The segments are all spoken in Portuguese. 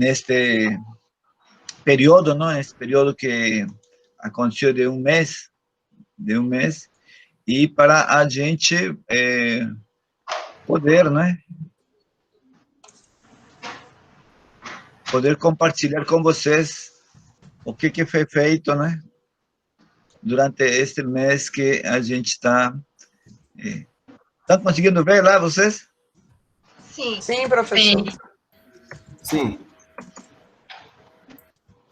neste período, não? Esse período que aconteceu de um mês, e para a gente poder, né? Poder compartilhar com vocês o que foi feito, né? Durante este mês que a gente está... Estão conseguindo ver lá, vocês? Sim. Sim, professor. Sim.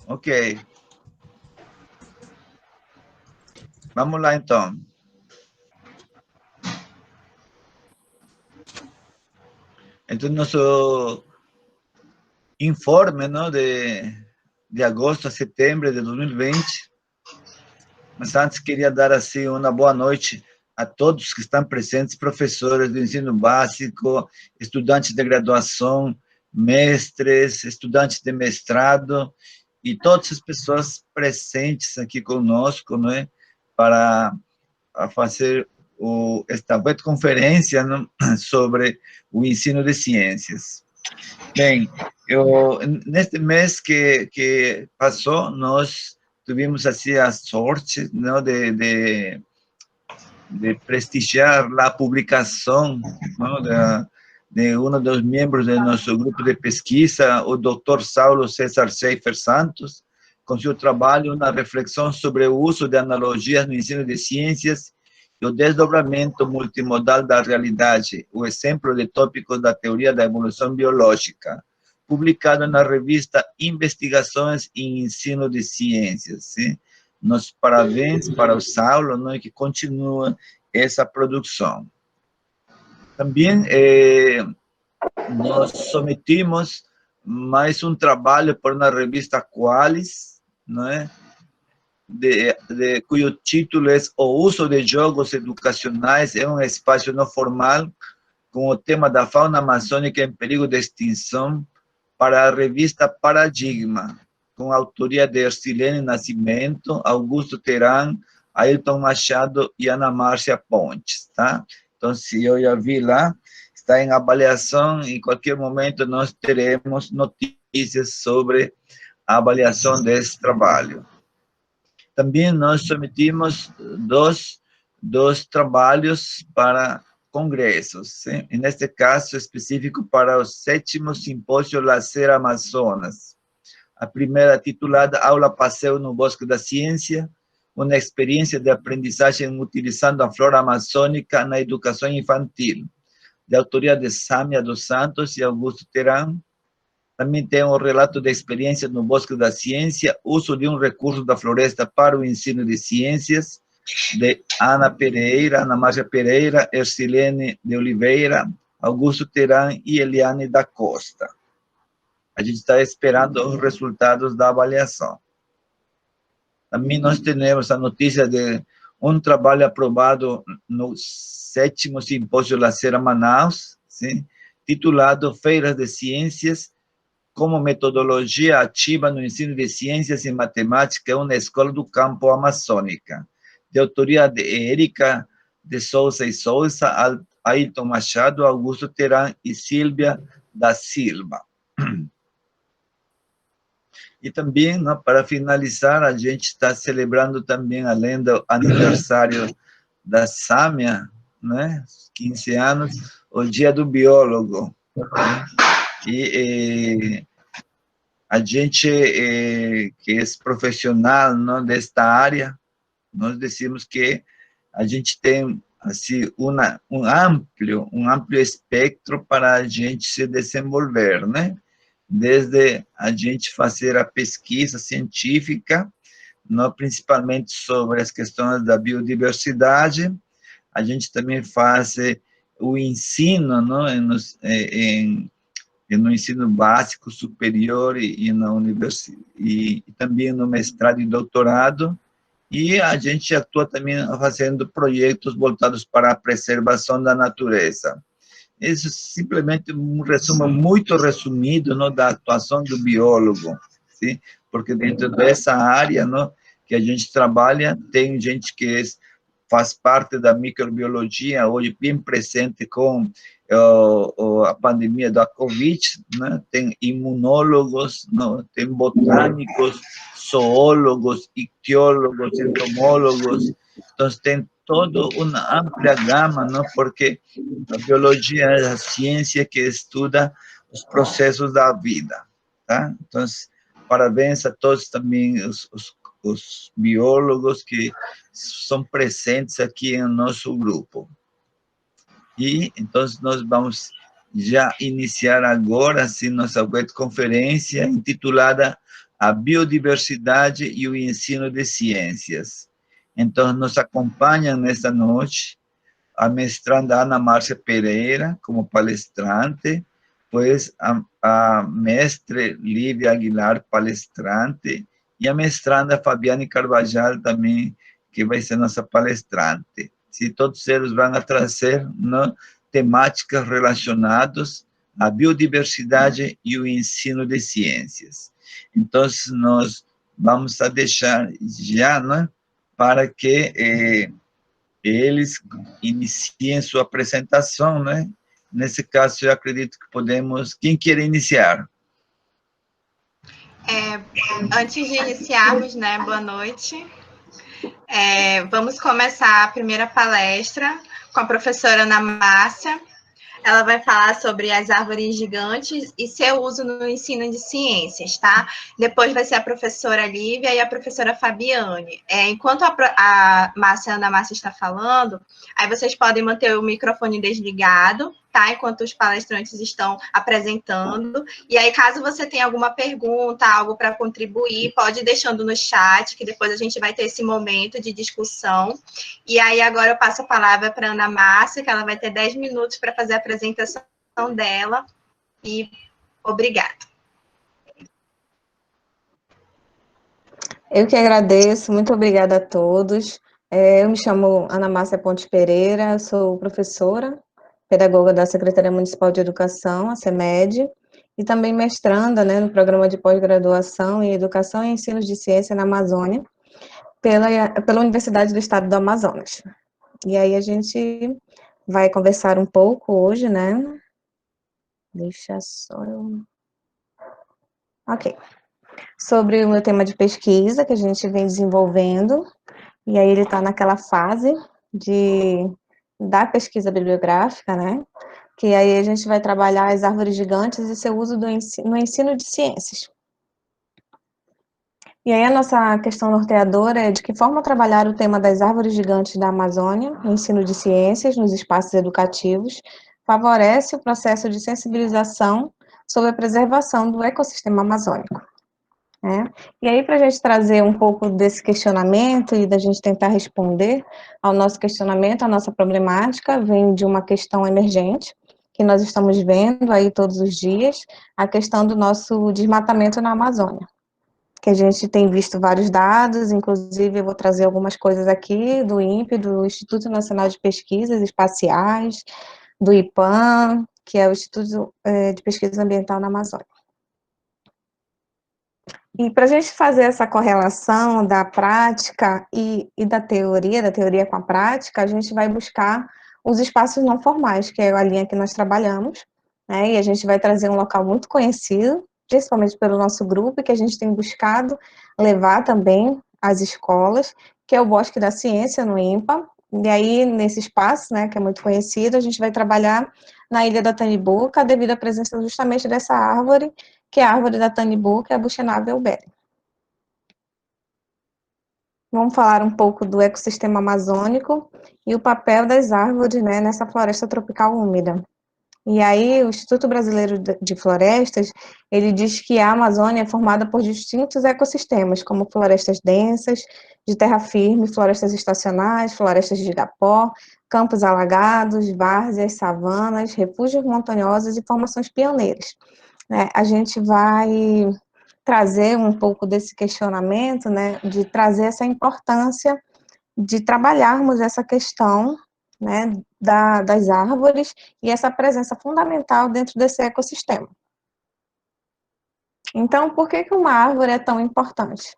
Ok. Vamos lá, então. Então, nosso informe, não, de agosto a setembro de 2020. Mas antes queria dar assim uma boa noite a todos que estão presentes, professores do ensino básico, estudantes de graduação, mestres, estudantes de mestrado e todas as pessoas presentes aqui conosco, não é, para fazer esta webconferência, não, sobre o ensino de ciências. Bem, neste mês que passou, nós tivemos assim a sorte, não, de prestigiar a publicação, não, de um dos membros do nosso grupo de pesquisa, o Dr. Saulo César Seifer Santos, com seu trabalho na reflexão sobre o uso de analogias no ensino de ciências e o desdobramento multimodal da realidade, o exemplo de tópicos da teoria da evolução biológica, publicado na revista Investigações em Ensino de Ciências. Sim? Nos parabéns para o Saulo, não, que continua essa produção. Também nós submetimos mais um trabalho para uma revista Qualis, não é? Cujo título é O Uso de Jogos Educacionais em um Espaço Não Formal, com o tema da fauna amazônica em perigo de extinção, para a revista Paradigma, com a autoria de Ercilene Nascimento, Augusto Teran, Ailton Machado e Ana Márcia Pontes, tá? Então, se eu já vi lá, está em avaliação, em qualquer momento nós teremos notícias sobre a avaliação desse trabalho. Também nós submetimos dois trabalhos para congressos, sim? E neste caso específico para o 7º Simpósio Lazer Amazonas. A primeira titulada Aula Passeio no Bosque da Ciência, uma experiência de aprendizagem utilizando a flora amazônica na educação infantil, de autoria de Sâmia dos Santos e Augusto Teran. Também tem um relato de experiência no Bosque da Ciência, uso de um recurso da floresta para o ensino de ciências, de Ana Márcia Pereira, Ercilene de Oliveira, Augusto Teran e Eliane da Costa. A gente está esperando os resultados da avaliação. Também nós temos a notícia de um trabalho aprovado no 7º Simpósio Lazer Manaus, sim? Titulado Feiras de Ciências como metodologia ativa no ensino de ciências e matemática em uma escola do campo amazônica, de autoria de Érica de Souza e Souza, Ailton Machado, Augusto Teran e Silvia da Silva. E também, né, para finalizar, a gente está celebrando também, além do aniversário da Sâmia, né, 15 anos, o Dia do Biólogo. Né? E a gente, que é profissional, não, desta área, nós decimos que a gente tem assim, um amplo espectro para a gente se desenvolver, né? Desde a gente fazer a pesquisa científica, não, principalmente sobre as questões da biodiversidade, a gente também faz o ensino, não, no ensino básico, superior e na universidade, e também no mestrado e doutorado, e a gente atua também fazendo projetos voltados para a preservação da natureza. Isso é simplesmente um resumo muito resumido, não, da atuação do biólogo, sim? Porque dentro dessa área, não, que a gente trabalha, tem gente que faz parte da microbiologia, hoje bem presente com a pandemia da Covid, né? Tem imunólogos, não? Tem botânicos, zoólogos, ictiólogos, entomólogos, então tem toda uma ampla gama, não? Porque a biologia é a ciência que estuda os processos da vida, tá? Então, parabéns a todos também os biólogos que são presentes aqui no nosso grupo. E então nós vamos já iniciar agora sim nossa webconferência intitulada A Biodiversidade e o Ensino de Ciências. Então nos acompanham nesta noite a mestranda Ana Márcia Pereira como palestrante, pois a mestre Lívia Aguilar, palestrante, e a mestranda Fabiane Carvajal também, que vai ser nossa palestrante. Se todos eles vão trazer, né, temáticas relacionadas à biodiversidade e o ensino de ciências. Então, nós vamos a deixar já, né, para que eles iniciem sua apresentação, né? Nesse caso, eu acredito que podemos... Quem quer iniciar? Antes de iniciarmos, né, boa noite. Vamos começar a primeira palestra com a professora Ana Márcia. Ela vai falar sobre as árvores gigantes e seu uso no ensino de ciências, tá? Depois vai ser a professora Lívia e a professora Fabiane. Enquanto a Ana Márcia está falando, aí vocês podem manter o microfone desligado, tá? Enquanto os palestrantes estão apresentando. E aí, caso você tenha alguma pergunta, algo para contribuir, pode ir deixando no chat, que depois a gente vai ter esse momento de discussão. E aí, agora eu passo a palavra para a Ana Márcia, que ela vai ter 10 minutos para fazer a apresentação dela. E obrigada. Eu que agradeço, muito obrigada a todos. Eu me chamo Ana Márcia Pontes Pereira, sou professora, pedagoga da Secretaria Municipal de Educação, a CEMED, e também mestranda, né, no programa de pós-graduação em Educação e Ensino de Ciência na Amazônia, pela Universidade do Estado do Amazonas. E aí a gente vai conversar um pouco hoje, né? Deixa só eu... Ok. Sobre o meu tema de pesquisa que a gente vem desenvolvendo, e aí ele está naquela fase da pesquisa bibliográfica, né? Que aí a gente vai trabalhar as árvores gigantes e seu uso no ensino de ciências. E aí a nossa questão norteadora é de que forma trabalhar o tema das árvores gigantes da Amazônia no ensino de ciências, nos espaços educativos, favorece o processo de sensibilização sobre a preservação do ecossistema amazônico. E aí, para a gente trazer um pouco desse questionamento e da gente tentar responder ao nosso questionamento, a nossa problemática vem de uma questão emergente, que nós estamos vendo aí todos os dias, a questão do nosso desmatamento na Amazônia, que a gente tem visto vários dados, inclusive eu vou trazer algumas coisas aqui do INPE, do Instituto Nacional de Pesquisas Espaciais, do IPAM, que é o Instituto de Pesquisa Ambiental na Amazônia. E para a gente fazer essa correlação da prática e da teoria com a prática, a gente vai buscar os espaços não formais, que é a linha que nós trabalhamos, né? E a gente vai trazer um local muito conhecido, principalmente pelo nosso grupo, que a gente tem buscado levar também às escolas, que é o Bosque da Ciência, no INPA. E aí, nesse espaço, né, que é muito conhecido, a gente vai trabalhar na Ilha da Tanibuca, devido à presença justamente dessa árvore, que é a árvore da Tanibuca, que é a Buchenave euberi. Vamos falar um pouco do ecossistema amazônico e o papel das árvores, né, nessa floresta tropical úmida. E aí, o Instituto Brasileiro de Florestas, ele diz que a Amazônia é formada por distintos ecossistemas, como florestas densas, de terra firme, florestas estacionais, florestas de igapó, campos alagados, várzeas, savanas, refúgios montanhosos e formações pioneiras. A gente vai trazer um pouco desse questionamento, né, de trazer essa importância de trabalharmos essa questão, né, das árvores e essa presença fundamental dentro desse ecossistema. Então, por que uma árvore é tão importante?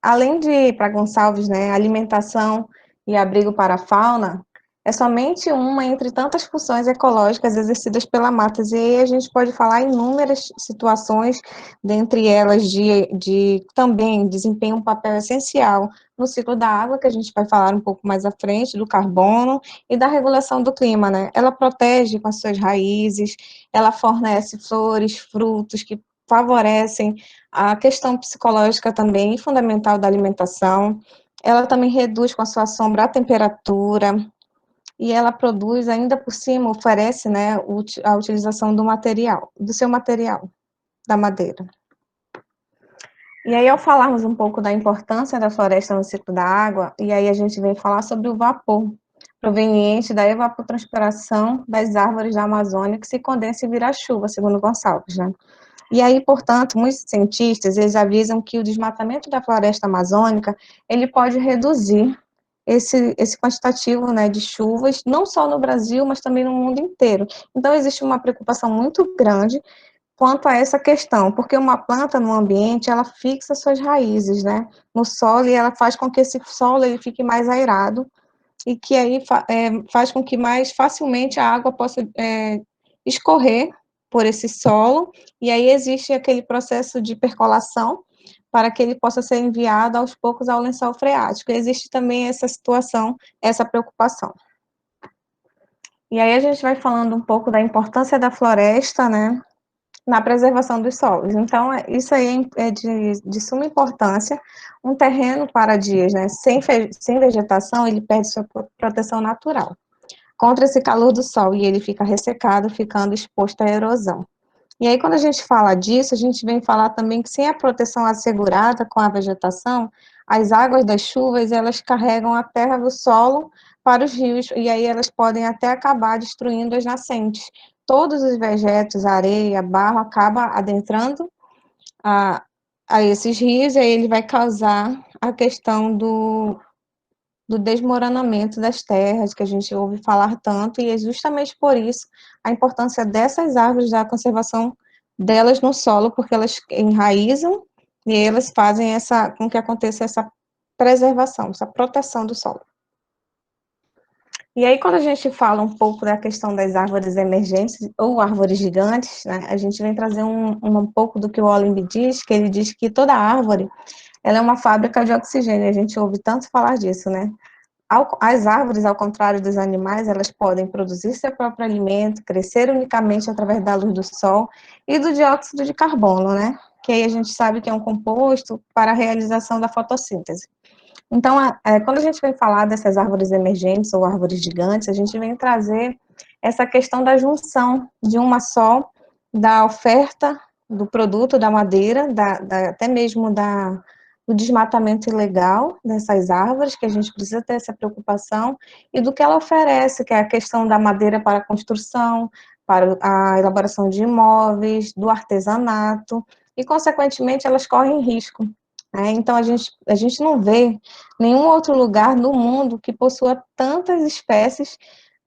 Além de, para Gonçalves, né, alimentação e abrigo para a fauna, é somente uma entre tantas funções ecológicas exercidas pela mata, e aí a gente pode falar inúmeras situações, dentre elas de também desempenha um papel essencial no ciclo da água, que a gente vai falar um pouco mais à frente, do carbono e da regulação do clima, né? Ela protege com as suas raízes, ela fornece flores, frutos que favorecem a questão psicológica também, fundamental da alimentação. Ela também reduz com a sua sombra a temperatura, e ela produz, ainda por cima, oferece, né, a utilização do material, do seu material, da madeira. E aí, ao falarmos um pouco da importância da floresta no ciclo da água, e aí a gente vem falar sobre o vapor, proveniente da evapotranspiração das árvores da Amazônia, que se condensa e vira chuva, segundo Gonçalves, né? E aí, portanto, muitos cientistas, eles avisam que o desmatamento da floresta amazônica, ele pode reduzir esse quantitativo, né, de chuvas, não só no Brasil, mas também no mundo inteiro. Então, existe uma preocupação muito grande quanto a essa questão, porque uma planta no ambiente, ela fixa suas raízes, né, no solo, e ela faz com que esse solo ele fique mais aerado, e que aí faz com que mais facilmente a água possa escorrer por esse solo, e aí existe aquele processo de percolação para que ele possa ser enviado aos poucos ao lençol freático. Existe também essa situação, essa preocupação. E aí a gente vai falando um pouco da importância da floresta, né, na preservação dos solos. Então, isso aí é de suma importância. Um terreno para dias, né, sem vegetação, ele perde sua proteção natural contra esse calor do sol, e ele fica ressecado, ficando exposto à erosão. E aí, quando a gente fala disso, a gente vem falar também que sem a proteção assegurada com a vegetação, as águas das chuvas, elas carregam a terra do solo para os rios, e aí elas podem até acabar destruindo as nascentes. Todos os vegetais, areia, barro, acaba adentrando a, a esses rios, e aí ele vai causar a questão do desmoronamento das terras, que a gente ouve falar tanto, e é justamente por isso a importância dessas árvores, da conservação delas no solo, porque elas enraizam e elas fazem com que aconteça essa preservação, essa proteção do solo. E aí, quando a gente fala um pouco da questão das árvores emergentes ou árvores gigantes, né, a gente vem trazer um pouco do que o Olin diz, que ele diz que toda árvore ela é uma fábrica de oxigênio, a gente ouve tanto falar disso, né? As árvores, ao contrário dos animais, elas podem produzir seu próprio alimento, crescer unicamente através da luz do sol e do dióxido de carbono, né? Que aí a gente sabe que é um composto para a realização da fotossíntese. Então, quando a gente vem falar dessas árvores emergentes ou árvores gigantes, a gente vem trazer essa questão da junção de uma só, da oferta do produto, da madeira, até mesmo do desmatamento ilegal dessas árvores, que a gente precisa ter essa preocupação, e do que ela oferece, que é a questão da madeira para a construção, para a elaboração de imóveis, do artesanato, e, consequentemente, elas correm risco. Né? Então, a gente não vê nenhum outro lugar no mundo que possua tantas espécies,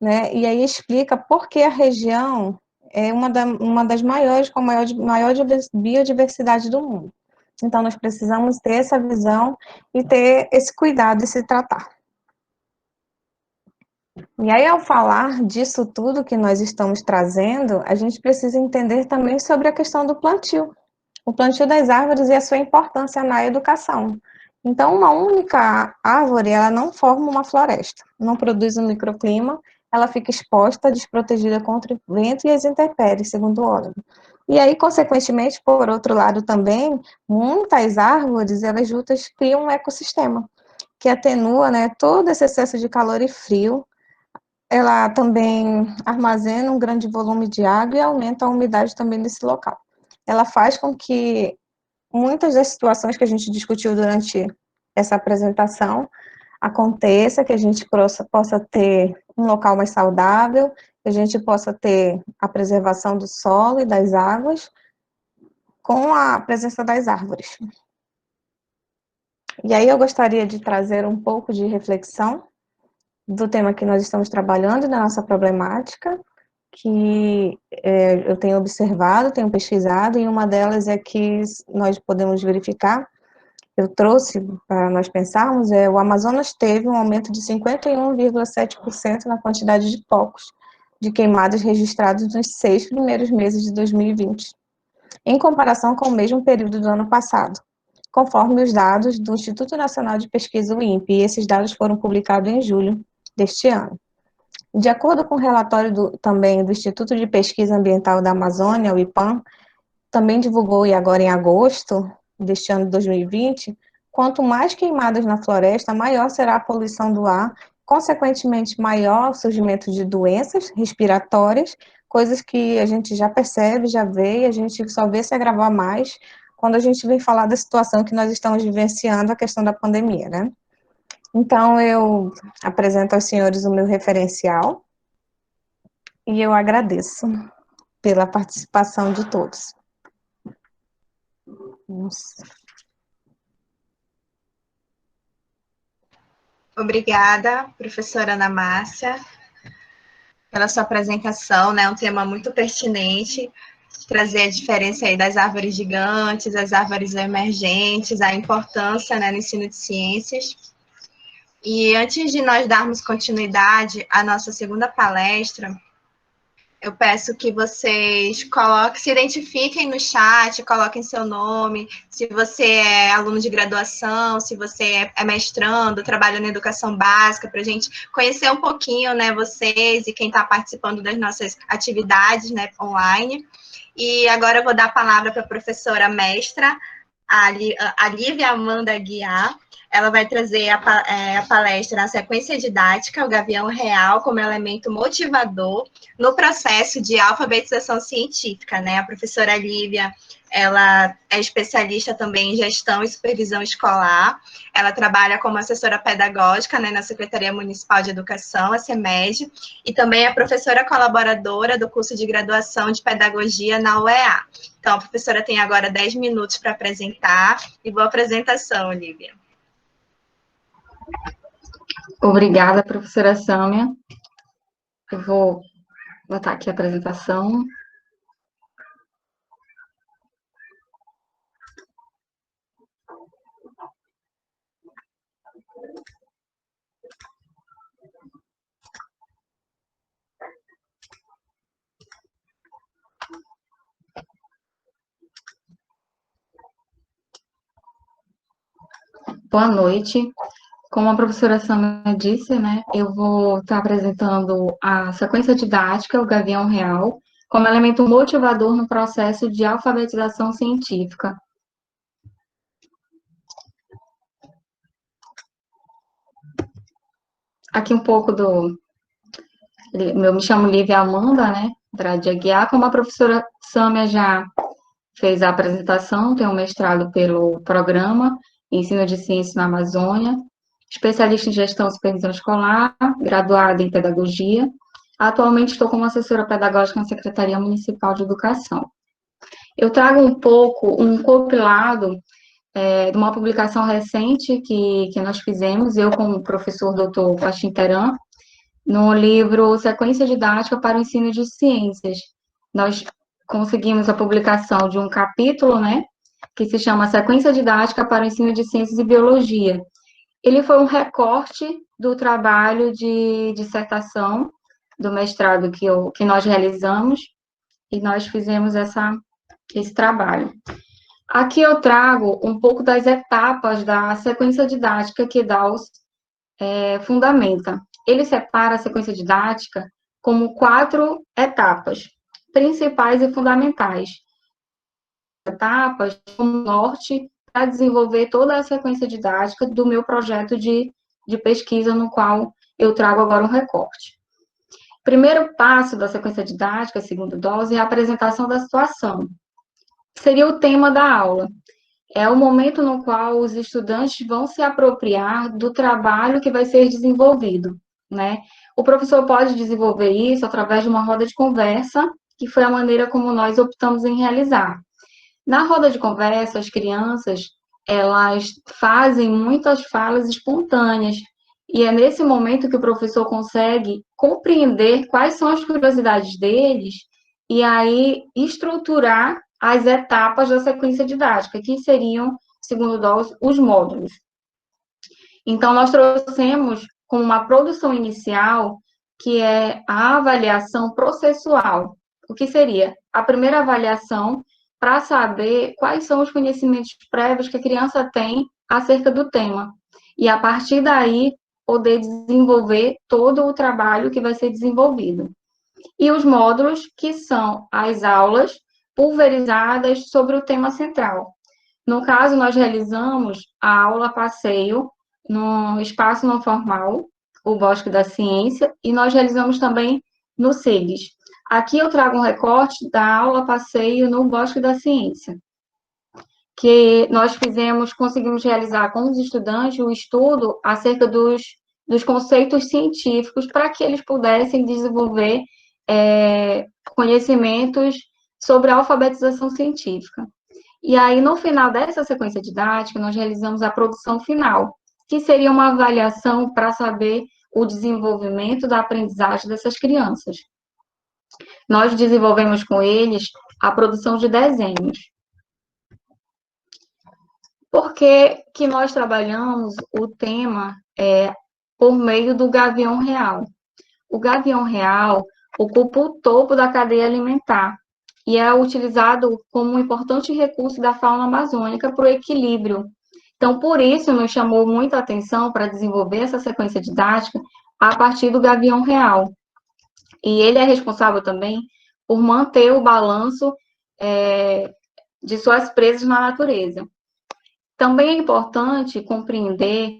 né? E aí explica por que a região é uma das maiores, com a maior biodiversidade do mundo. Então, nós precisamos ter essa visão e ter esse cuidado e se tratar. E aí, ao falar disso tudo que nós estamos trazendo, a gente precisa entender também sobre a questão do plantio. O plantio das árvores e a sua importância na educação. Então, uma única árvore, ela não forma uma floresta, não produz um microclima, ela fica exposta, desprotegida contra o vento e as intempéries, segundo o Oliver. E aí, consequentemente, por outro lado também, muitas árvores, elas juntas criam um ecossistema, que atenua, né, todo esse excesso de calor e frio. Ela também armazena um grande volume de água e aumenta a umidade também nesse local. Ela faz com que muitas das situações que a gente discutiu durante essa apresentação aconteça, que a gente possa ter um local mais saudável, que a gente possa ter a preservação do solo e das águas com a presença das árvores. E aí eu gostaria de trazer um pouco de reflexão do tema que nós estamos trabalhando, da nossa problemática, que eu tenho observado, tenho pesquisado, e uma delas é que nós podemos verificar eu trouxe para nós pensarmos, o Amazonas teve um aumento de 51,7% na quantidade de focos de queimadas registrados nos 6 primeiros meses de 2020, em comparação com o mesmo período do ano passado, conforme os dados do Instituto Nacional de Pesquisa, o INPE, e esses dados foram publicados em julho deste ano. De acordo com o relatório também do Instituto de Pesquisa Ambiental da Amazônia, o IPAM, também divulgou, e agora em agosto deste ano de 2020, quanto mais queimadas na floresta, maior será a poluição do ar, consequentemente maior o surgimento de doenças respiratórias, coisas que a gente já percebe, já vê, e a gente só vê se agravar mais quando a gente vem falar da situação que nós estamos vivenciando, a questão da pandemia, né? Então, eu apresento aos senhores o meu referencial e eu agradeço pela participação de todos. Nossa. Obrigada, professora Ana Márcia, pela sua apresentação, né? Um tema muito pertinente, trazer a diferença aí das árvores gigantes, das árvores emergentes, a importância, né, no ensino de ciências. E antes de nós darmos continuidade à nossa segunda palestra, eu peço que vocês se identifiquem no chat, coloquem seu nome, se você é aluno de graduação, se você é mestrando, trabalha na educação básica, para a gente conhecer um pouquinho, né, vocês e quem está participando das nossas atividades, né, online. E agora eu vou dar a palavra para a professora mestra, a Lívia Amanda Guiar. Ela vai trazer a palestra na sequência didática, o Gavião Real como elemento motivador no processo de alfabetização científica, né? A professora Lívia, ela é especialista também em gestão e supervisão escolar, ela trabalha como assessora pedagógica, né, na Secretaria Municipal de Educação, a SEMED, e também é professora colaboradora do curso de graduação de pedagogia na UEA. Então, a professora tem agora 10 minutos para apresentar, e boa apresentação, Lívia. Obrigada, professora Sâmia. Eu vou botar aqui a apresentação. Boa noite. Como a professora Sâmia disse, né, eu vou estar apresentando a sequência didática, o Gavião Real, como elemento motivador no processo de alfabetização científica. Aqui um pouco do... Eu me chamo Lívia Amanda, né, de Aguiar. Como a professora Sâmia já fez a apresentação, tenho um mestrado pelo programa Ensino de Ciências na Amazônia, especialista em gestão e supervisão escolar, graduada em pedagogia. Atualmente estou como assessora pedagógica na Secretaria Municipal de Educação. Eu trago um pouco um compilado de uma publicação recente que nós fizemos, eu como o professor Dr. Pastim Teran, no livro Sequência Didática para o Ensino de Ciências. Nós conseguimos a publicação de um capítulo, né, que se chama Sequência Didática para o Ensino de Ciências e Biologia. Ele foi um recorte do trabalho de dissertação do mestrado que nós realizamos, e nós fizemos esse trabalho. Aqui eu trago um pouco das etapas da sequência didática que Dawes fundamenta. Ele separa a sequência didática como 4 etapas, principais e fundamentais. Etapas como norte para desenvolver toda a sequência didática do meu projeto de pesquisa, no qual eu trago agora um recorte. O primeiro passo da sequência didática, segundo Dawes, é a apresentação da situação. Seria o tema da aula. É o momento no qual os estudantes vão se apropriar do trabalho que vai ser desenvolvido, né? O professor pode desenvolver isso através de uma roda de conversa, que foi a maneira como nós optamos em realizar. Na roda de conversa, as crianças, elas fazem muitas falas espontâneas, e é nesse momento que o professor consegue compreender quais são as curiosidades deles, e aí estruturar as etapas da sequência didática, que seriam segundo dó, os módulos. Então, nós trouxemos como uma produção inicial, que é a avaliação processual. O que seria? A primeira avaliação para saber quais são os conhecimentos prévios que a criança tem acerca do tema. E, a partir daí, poder desenvolver todo o trabalho que vai ser desenvolvido. E os módulos, que são as aulas pulverizadas sobre o tema central. No caso, nós realizamos a aula passeio no espaço não formal, o Bosque da Ciência, e nós realizamos também no SIGS. Aqui eu trago um recorte da aula passeio no Bosque da Ciência, que nós conseguimos realizar com os estudantes o estudo acerca dos conceitos científicos para que eles pudessem desenvolver conhecimentos sobre a alfabetização científica. E aí, no final dessa sequência didática, nós realizamos a produção final, que seria uma avaliação para saber o desenvolvimento da aprendizagem dessas crianças. Nós desenvolvemos com eles a produção de desenhos. Por que que nós trabalhamos o tema por meio do gavião real? O gavião real ocupa o topo da cadeia alimentar e é utilizado como um importante recurso da fauna amazônica para o equilíbrio. Então, por isso, nos chamou muita atenção para desenvolver essa sequência didática a partir do gavião real. E ele é responsável também por manter o balanço de suas presas na natureza. Também é importante compreender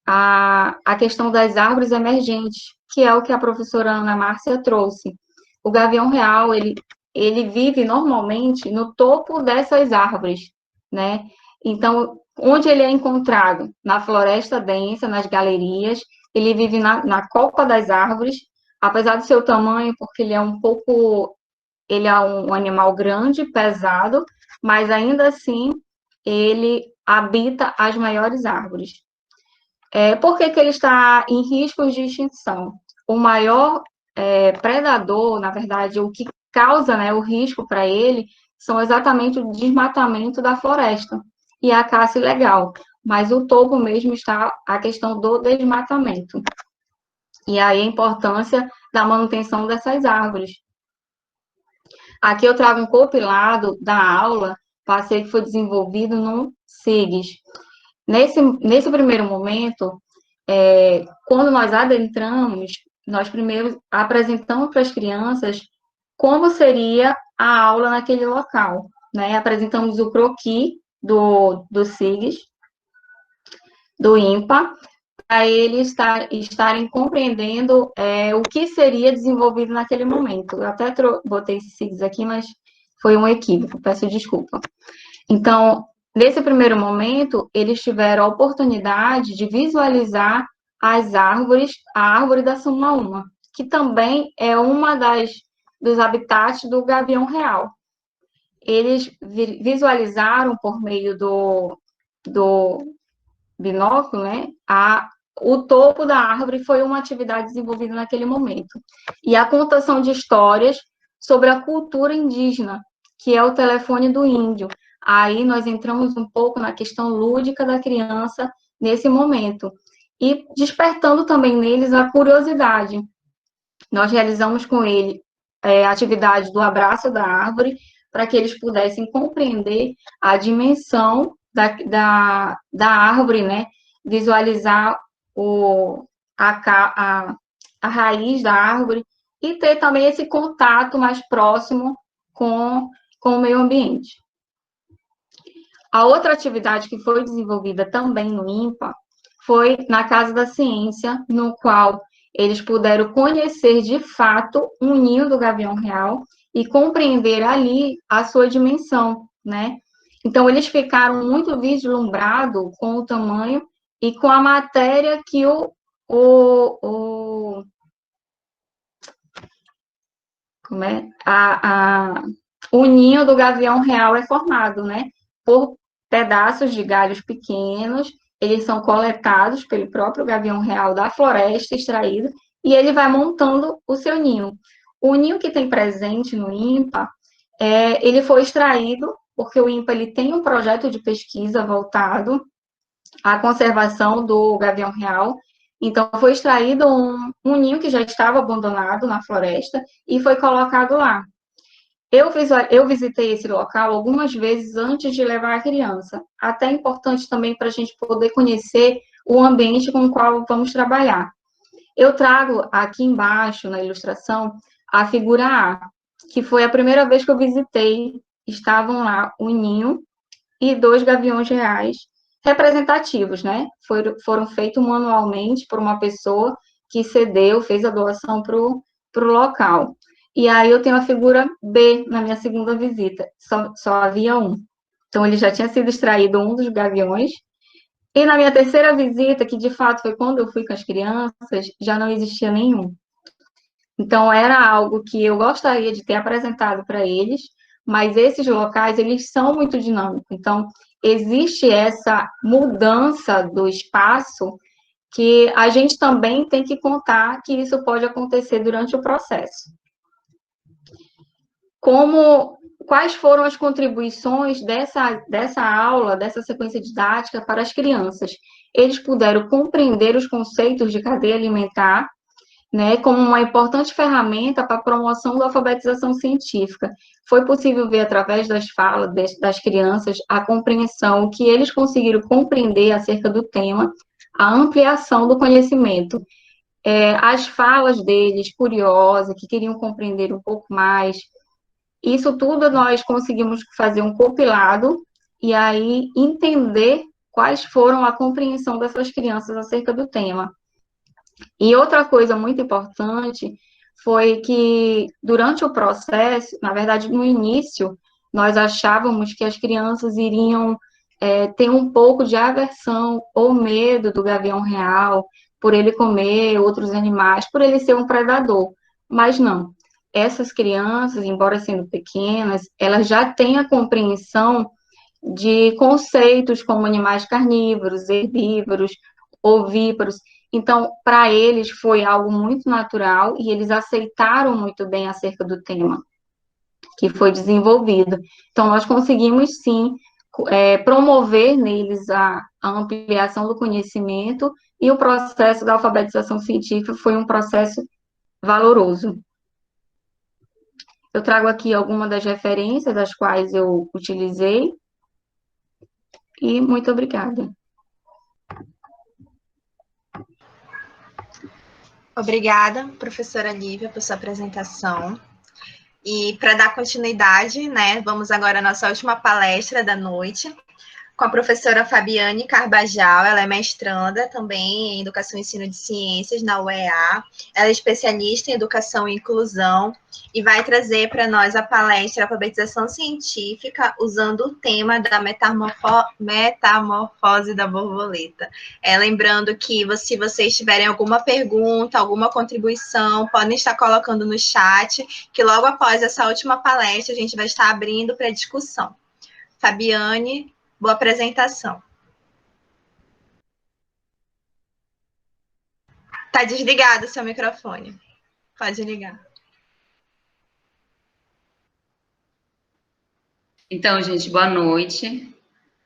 a questão das árvores emergentes, que é o que a professora Ana Márcia trouxe. O gavião real, ele vive normalmente no topo dessas árvores, né? Então, onde ele é encontrado? Na floresta densa, nas galerias, ele vive na copa das árvores, apesar do seu tamanho, porque ele é um animal grande, pesado, mas ainda assim, ele habita as maiores árvores. Por que ele está em risco de extinção? O maior predador, na verdade, o que causa, né, o risco para ele, são exatamente o desmatamento da floresta e a caça ilegal. Mas o topo mesmo está a questão do desmatamento. E aí a importância da manutenção dessas árvores. Aqui eu trago um compilado da aula, passeio que foi desenvolvido no SIGS. Nesse primeiro momento, quando nós adentramos, nós primeiro apresentamos para as crianças como seria a aula naquele local, né? Apresentamos o croquis do SIGS, do INPA, para eles estarem compreendendo o que seria desenvolvido naquele momento. Eu até botei esse SIGS aqui, mas foi um equívoco, peço desculpa. Então, nesse primeiro momento, eles tiveram a oportunidade de visualizar as árvores, a árvore da Sumuaúma, que também é uma dos habitats do gavião real. Eles visualizaram por meio do binóculo, né, o topo da árvore foi uma atividade desenvolvida naquele momento. E a contação de histórias sobre a cultura indígena, que é o telefone do índio. Aí nós entramos um pouco na questão lúdica da criança nesse momento. E despertando também neles a curiosidade. Nós realizamos com ele a atividade do abraço da árvore, para que eles pudessem compreender a dimensão da árvore, né? Visualizar a raiz da árvore e ter também esse contato mais próximo com o meio ambiente. A outra atividade que foi desenvolvida também no INPA foi na Casa da Ciência, no qual eles puderam conhecer de fato um ninho do gavião real e compreender ali a sua dimensão, né? Então, eles ficaram muito vislumbrados com o tamanho e com a matéria que o ninho do gavião real é formado, né? Por pedaços de galhos pequenos, eles são coletados pelo próprio gavião real da floresta, extraído, e ele vai montando o seu ninho. O ninho que tem presente no INPA, ele foi extraído porque o INPA ele tem um projeto de pesquisa voltado à conservação do gavião real. Então, foi extraído um ninho que já estava abandonado na floresta e foi colocado lá. Eu visitei esse local algumas vezes antes de levar a criança. Até importante também para a gente poder conhecer o ambiente com o qual vamos trabalhar. Eu trago aqui embaixo, na ilustração, a figura A, que foi a primeira vez que eu visitei. Estavam lá um ninho e 2 gaviões reais representativos, né? Foram feitos manualmente por uma pessoa que cedeu, fez a doação para o local. E aí eu tenho a figura B na minha segunda visita, só havia um. Então, ele já tinha sido extraído um dos gaviões. E na minha terceira visita, que de fato foi quando eu fui com as crianças, já não existia nenhum. Então, era algo que eu gostaria de ter apresentado para eles, mas esses locais, eles são muito dinâmicos. Então, existe essa mudança do espaço que a gente também tem que contar que isso pode acontecer durante o processo. Quais foram as contribuições dessa aula, dessa sequência didática para as crianças? Eles puderam compreender os conceitos de cadeia alimentar, né, como uma importante ferramenta para a promoção da alfabetização científica. Foi possível ver, através das falas das crianças, a compreensão, o que eles conseguiram compreender acerca do tema, a ampliação do conhecimento. As falas deles, curiosas, que queriam compreender um pouco mais. Isso tudo nós conseguimos fazer um compilado e aí entender quais foram a compreensão dessas crianças acerca do tema. E outra coisa muito importante foi que, durante o processo, na verdade, no início, nós achávamos que as crianças iriam ter um pouco de aversão ou medo do gavião real, por ele comer outros animais, por ele ser um predador. Mas não. Essas crianças, embora sendo pequenas, elas já têm a compreensão de conceitos como animais carnívoros, herbívoros, ovíparos. Então, para eles foi algo muito natural e eles aceitaram muito bem acerca do tema que foi desenvolvido. Então, nós conseguimos, sim, promover neles a ampliação do conhecimento e o processo da alfabetização científica foi um processo valoroso. Eu trago aqui algumas das referências das quais eu utilizei e muito obrigada. Obrigada, professora Lívia, por sua apresentação. E para dar continuidade, né, vamos agora à nossa última palestra da noite, com a professora Fabiane Carbajal. Ela é mestranda também em Educação e Ensino de Ciências na UEA. Ela é especialista em Educação e Inclusão e vai trazer para nós a palestra Alfabetização Científica usando o tema da metamorfose da borboleta. Lembrando que se vocês tiverem alguma pergunta, alguma contribuição, podem estar colocando no chat, que logo após essa última palestra a gente vai estar abrindo para discussão. Fabiane, boa apresentação. Está desligado o seu microfone. Pode ligar. Então, gente, boa noite.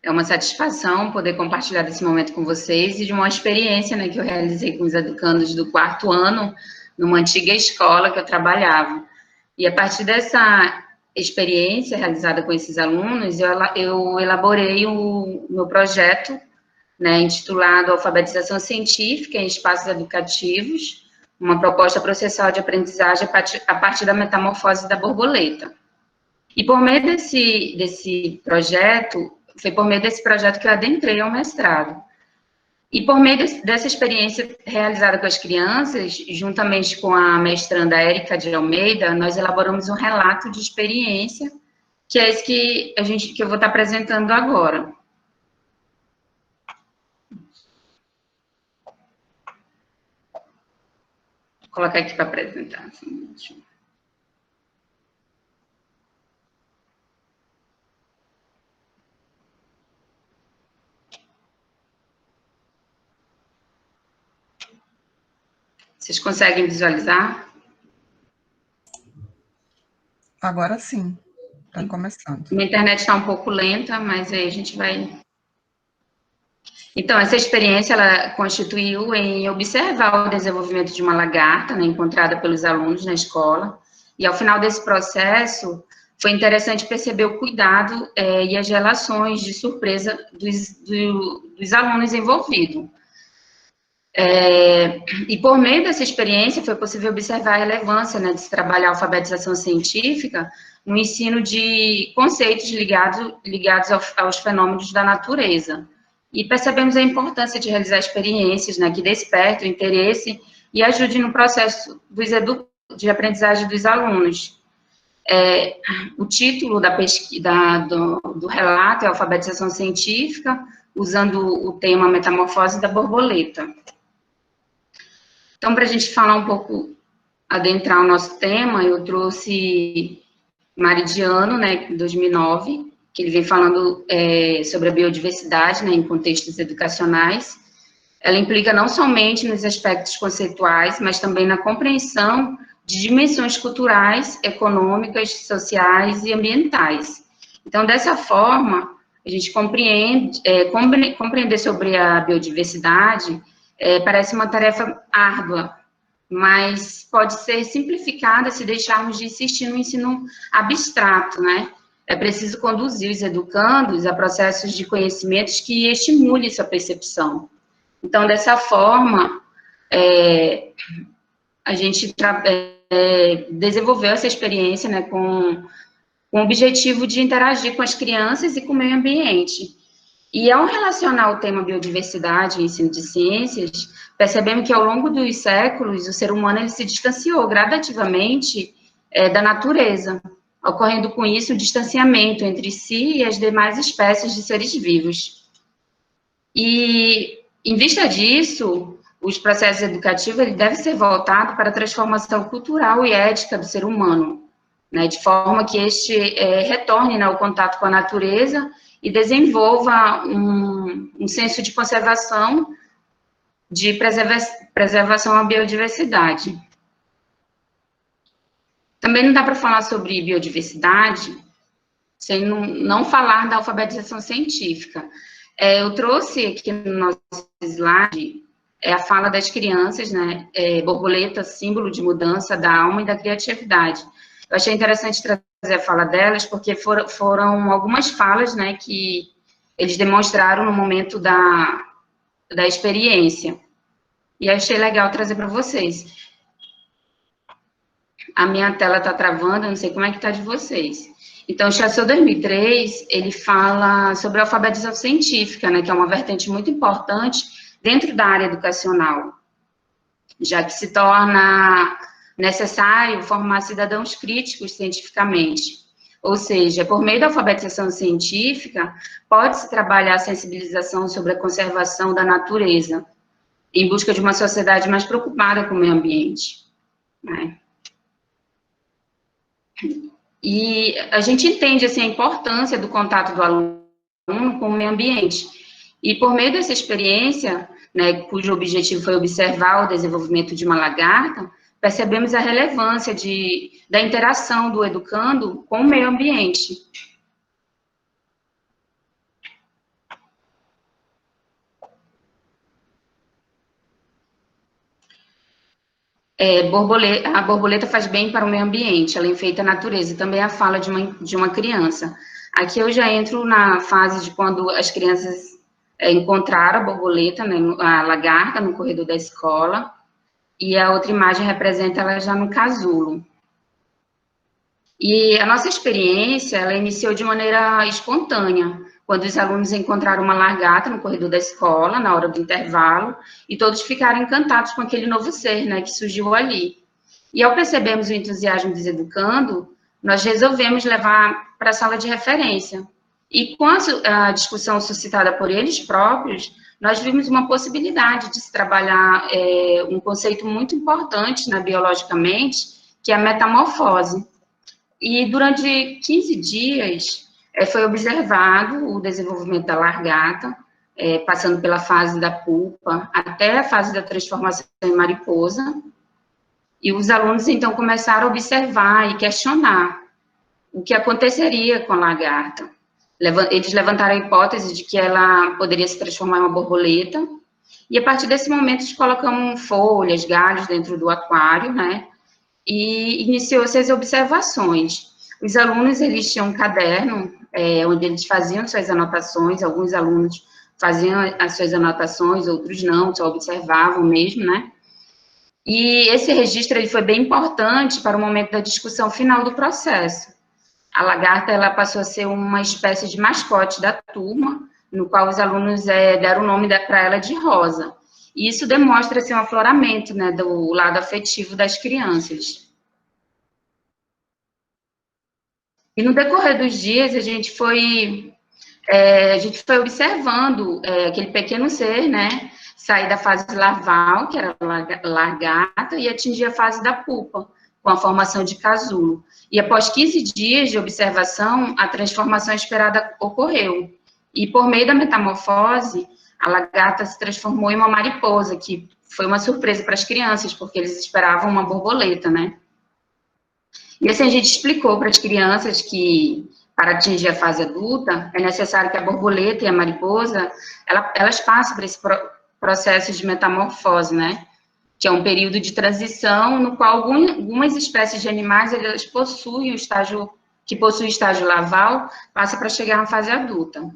É uma satisfação poder compartilhar desse momento com vocês e de uma experiência, né, que eu realizei com os educandos do 4º ano, numa antiga escola que eu trabalhava. E a partir dessa experiência realizada com esses alunos, eu elaborei o meu projeto, né, intitulado Alfabetização Científica em Espaços Educativos, uma proposta processual de aprendizagem a partir da metamorfose da borboleta. E por meio desse projeto, foi por meio desse projeto que eu adentrei ao mestrado. E por meio dessa experiência realizada com as crianças, juntamente com a mestranda Érica de Almeida, nós elaboramos um relato de experiência, que é esse que eu vou estar apresentando agora. Vou colocar aqui para apresentar. Vocês conseguem visualizar? Agora sim. Está começando. Minha internet está um pouco lenta, mas aí a gente vai... Então, essa experiência, ela constituiu em observar o desenvolvimento de uma lagarta, né, encontrada pelos alunos na escola, e ao final desse processo, foi interessante perceber o cuidado e as relações de surpresa dos alunos envolvidos. E por meio dessa experiência, foi possível observar a relevância, né, de se trabalhar a alfabetização científica no ensino de conceitos ligados aos fenômenos da natureza. E percebemos a importância de realizar experiências, né, que despertem o interesse e ajudem no processo de aprendizagem dos alunos. O título do relato é Alfabetização Científica, usando o tema Metamorfose da Borboleta. Então, para a gente falar um pouco, adentrar o nosso tema, eu trouxe Maridiano, né, em 2009, que ele vem falando sobre a biodiversidade, né, em contextos educacionais. Ela implica não somente nos aspectos conceituais, mas também na compreensão de dimensões culturais, econômicas, sociais e ambientais. Então, dessa forma, a gente compreender sobre a biodiversidade parece uma tarefa árdua, mas pode ser simplificada se deixarmos de insistir no ensino abstrato, né? É preciso conduzir os educandos a processos de conhecimentos que estimulem sua percepção. Então, dessa forma, a gente desenvolveu essa experiência, né, com o objetivo de interagir com as crianças e com o meio ambiente. E ao relacionar o tema biodiversidade e ensino de ciências, percebemos que ao longo dos séculos, o ser humano ele se distanciou gradativamente da natureza, ocorrendo com isso um distanciamento entre si e as demais espécies de seres vivos. E, em vista disso, os processos educativos ele devem ser voltados para a transformação cultural e ética do ser humano, né, de forma que este retorne, né, ao contato com a natureza e desenvolva um senso de conservação, de preservação à biodiversidade. Também não dá para falar sobre biodiversidade sem não falar da alfabetização científica. Eu trouxe aqui no nosso slide a fala das crianças, né, borboleta, símbolo de mudança da alma e da criatividade. Eu achei interessante trazer a fala delas, porque foram algumas falas, né, que eles demonstraram no momento da experiência. E achei legal trazer para vocês. A minha tela está travando, eu não sei como é que está de vocês. Então, o Chassot 2003, ele fala sobre a alfabetização científica, né, que é uma vertente muito importante dentro da área educacional, já que se torna necessário formar cidadãos críticos cientificamente. Ou seja, por meio da alfabetização científica, pode-se trabalhar a sensibilização sobre a conservação da natureza, em busca de uma sociedade mais preocupada com o meio ambiente, né? E a gente entende, assim, a importância do contato do aluno com o meio ambiente. E por meio dessa experiência, né, cujo objetivo foi observar o desenvolvimento de uma lagarta, percebemos a relevância da interação do educando com o meio ambiente. A borboleta faz bem para o meio ambiente, ela enfeita a natureza, e também a fala de uma criança. Aqui eu já entro na fase de quando as crianças encontraram a borboleta, né, a lagarta, no corredor da escola, e a outra imagem representa ela já no casulo. E a nossa experiência, ela iniciou de maneira espontânea, quando os alunos encontraram uma lagarta no corredor da escola, na hora do intervalo, e todos ficaram encantados com aquele novo ser, né, que surgiu ali. E ao percebermos o entusiasmo dos educandos, nós resolvemos levar para a sala de referência. E com a discussão suscitada por eles próprios, nós vimos uma possibilidade de se trabalhar um conceito muito importante, né, biologicamente, que é a metamorfose. E durante 15 dias, foi observado o desenvolvimento da lagarta, passando pela fase da pupa até a fase da transformação em mariposa, e os alunos, então, começaram a observar e questionar. o que aconteceria com a lagarta. Eles levantaram a hipótese de que ela poderia se transformar em uma borboleta, e a partir desse momento eles colocam folhas, galhos dentro do aquário, né, e iniciou-se as observações. Os alunos, eles tinham um caderno, onde eles faziam suas anotações, alguns alunos faziam as suas anotações, outros não, só observavam mesmo, né, e esse registro ele foi bem importante para o momento da discussão final do processo. A lagarta, ela passou a ser uma espécie de mascote da turma, no qual os alunos deram o nome para ela de Rosa. E isso demonstra assim, um afloramento, né, do lado afetivo das crianças. E no decorrer dos dias, a gente foi observando aquele pequeno ser, né, sair da fase larval, que era lagarta, e atingir a fase da pupa, com a formação de casulo. E após 15 dias de observação, a transformação esperada ocorreu. E por meio da metamorfose, a lagarta se transformou em uma mariposa, que foi uma surpresa para as crianças, porque eles esperavam uma borboleta, né? E assim a gente explicou para as crianças que, para atingir a fase adulta, é necessário que a borboleta e a mariposa, elas passem por esse processo de metamorfose, né? Que é um período de transição no qual algumas espécies de animais, elas possuem o estágio larval, passa para chegar na fase adulta.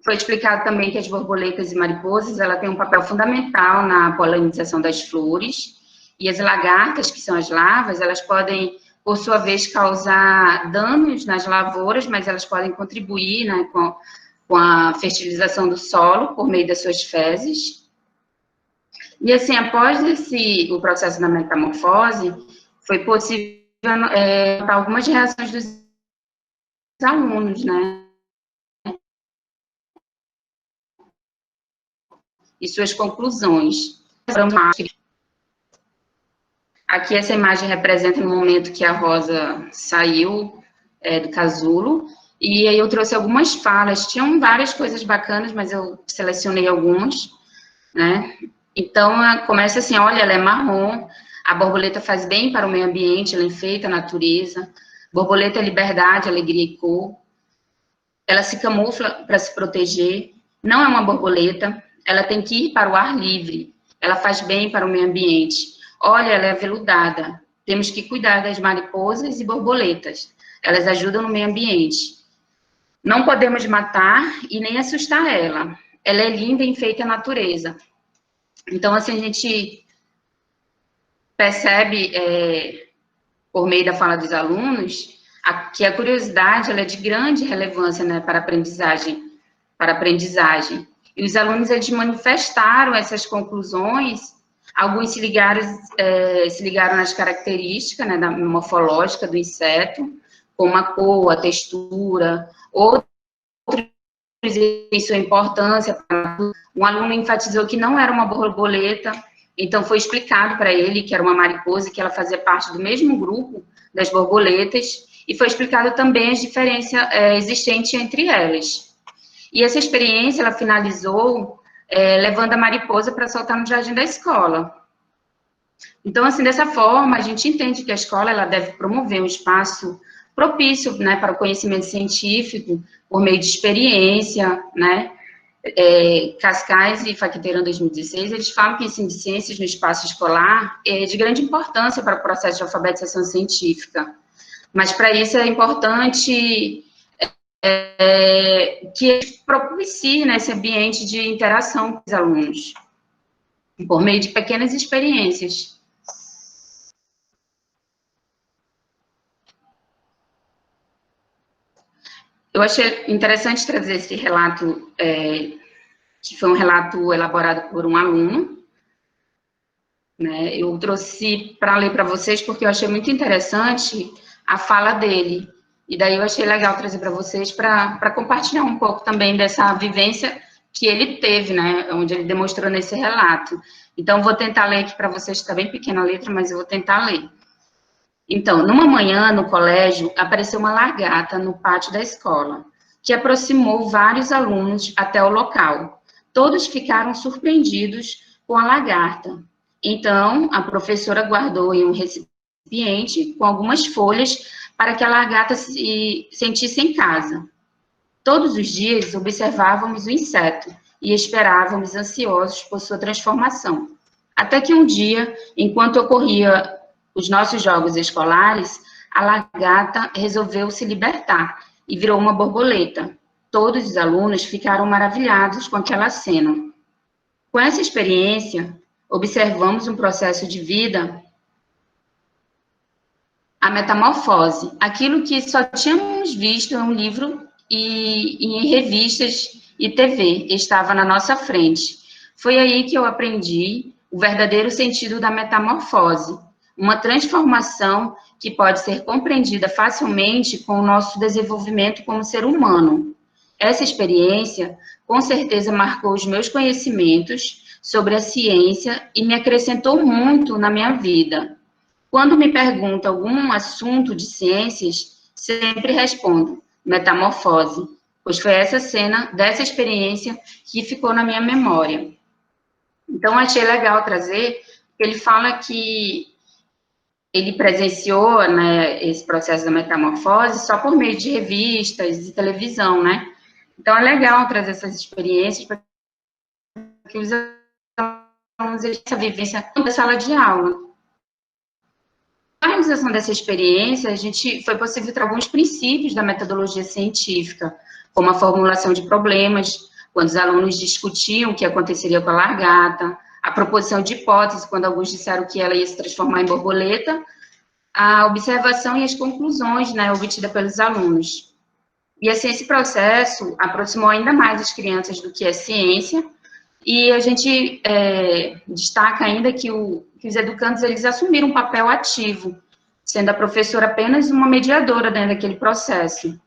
Foi explicado também que as borboletas e mariposas, ela têm um papel fundamental na polinização das flores, e as lagartas, que são as larvas, elas podem, por sua vez, causar danos nas lavouras, mas elas podem contribuir, né, com a fertilização do solo por meio das suas fezes. E assim, após o processo da metamorfose, foi possível notar algumas reações dos alunos, né? E suas conclusões. Aqui essa imagem representa no momento que a Rosa saiu do casulo, e aí eu trouxe algumas falas, tinham várias coisas bacanas, mas eu selecionei algumas, né? Então, começa assim, olha, ela é marrom, a borboleta faz bem para o meio ambiente, ela enfeita a natureza, borboleta é liberdade, alegria e cor, ela se camufla para se proteger, não é uma borboleta, ela tem que ir para o ar livre, ela faz bem para o meio ambiente, olha, ela é aveludada, temos que cuidar das mariposas e borboletas, elas ajudam no meio ambiente, não podemos matar e nem assustar ela é linda e enfeita a natureza. Então, assim, a gente percebe, por meio da fala dos alunos, que a curiosidade ela é de grande relevância, né, para a aprendizagem. E os alunos, eles manifestaram essas conclusões, alguns se ligaram nas características, né, da morfológica do inseto, como a cor, a textura, outros em sua importância. Um aluno enfatizou que não era uma borboleta, então foi explicado para ele que era uma mariposa, que ela fazia parte do mesmo grupo das borboletas, e foi explicado também as diferenças existentes entre elas. E essa experiência, ela finalizou levando a mariposa para soltar no jardim da escola. Então, assim, dessa forma, a gente entende que a escola ela deve promover um espaço propício, né, para o conhecimento científico, por meio de experiência, né, Cascais e Facteran 2016, eles falam que o ensino de ciências no espaço escolar é de grande importância para o processo de alfabetização científica, mas para isso é importante que propicie, né, esse ambiente de interação com os alunos, por meio de pequenas experiências. Eu achei interessante trazer esse relato, que foi um relato elaborado por um aluno, né? Eu trouxe para ler para vocês porque eu achei muito interessante a fala dele, e daí eu achei legal trazer para vocês para compartilhar um pouco também dessa vivência que ele teve, né, onde ele demonstrou nesse relato. Então, vou tentar ler aqui para vocês, está bem pequena a letra, mas eu vou tentar ler. Então, numa manhã, no colégio, apareceu uma lagarta no pátio da escola, que aproximou vários alunos até o local. Todos ficaram surpreendidos com a lagarta. Então, a professora guardou em um recipiente com algumas folhas para que a lagarta se sentisse em casa. Todos os dias observávamos o inseto e esperávamos ansiosos por sua transformação. Até que um dia, enquanto ocorria os nossos jogos escolares, a lagarta resolveu se libertar e virou uma borboleta. Todos os alunos ficaram maravilhados com aquela cena. Com essa experiência, observamos um processo de vida, a metamorfose, aquilo que só tínhamos visto em um livro e em revistas e TV, estava na nossa frente. Foi aí que eu aprendi o verdadeiro sentido da metamorfose, uma transformação que pode ser compreendida facilmente com o nosso desenvolvimento como ser humano. Essa experiência, com certeza, marcou os meus conhecimentos sobre a ciência e me acrescentou muito na minha vida. Quando me perguntam algum assunto de ciências, sempre respondo metamorfose, pois foi essa cena dessa experiência que ficou na minha memória. Então, achei legal trazer, porque ele fala que ele presenciou, né, esse processo da metamorfose só por meio de revistas e televisão, né? Então, é legal trazer essas experiências para que os alunos tenham essa vivência na sala de aula. Na realização dessa experiência, foi possível trazer alguns princípios da metodologia científica, como a formulação de problemas, quando os alunos discutiam o que aconteceria com a lagarta, a proposição de hipóteses, quando alguns disseram que ela ia se transformar em borboleta, a observação e as conclusões, né, obtidas pelos alunos. E assim, esse processo aproximou ainda mais as crianças do que é ciência, e a gente destaca ainda que os educandos, eles assumiram um papel ativo, sendo a professora apenas uma mediadora dentro daquele processo.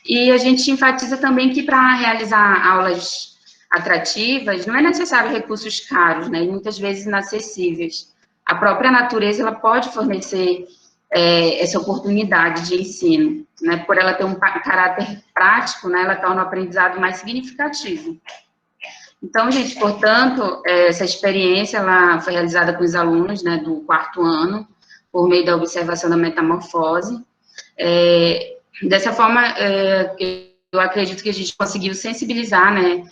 E a gente enfatiza também que para realizar aulas atrativas, não é necessário recursos caros, né, e muitas vezes inacessíveis. A própria natureza, ela pode fornecer essa oportunidade de ensino, né, por ela ter um caráter prático, né, ela torna o aprendizado mais significativo. Então, gente, portanto, essa experiência, ela foi realizada com os alunos, né, do 4º ano, por meio da observação da metamorfose. Dessa forma, eu acredito que a gente conseguiu sensibilizar, né,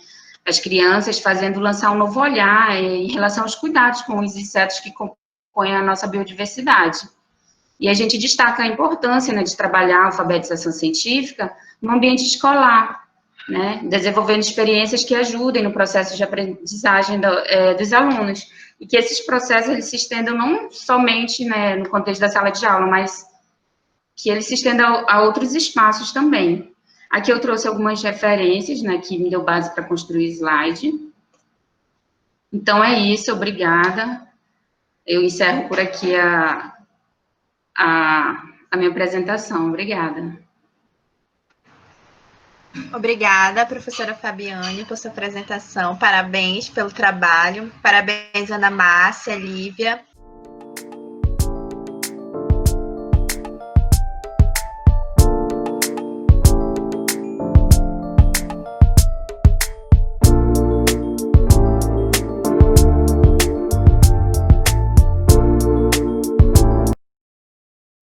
as crianças, fazendo lançar um novo olhar em relação aos cuidados com os insetos que compõem a nossa biodiversidade. E a gente destaca a importância, né, de trabalhar a alfabetização científica no ambiente escolar, né, desenvolvendo experiências que ajudem no processo de aprendizagem dos alunos, e que esses processos eles se estendam não somente, né, no contexto da sala de aula, mas que eles se estendam a outros espaços também. Aqui eu trouxe algumas referências, né, que me deu base para construir o slide. Então, é isso, obrigada. Eu encerro por aqui a minha apresentação. Obrigada. Obrigada, professora Fabiane, por sua apresentação. Parabéns pelo trabalho. Parabéns, Ana Márcia, Lívia.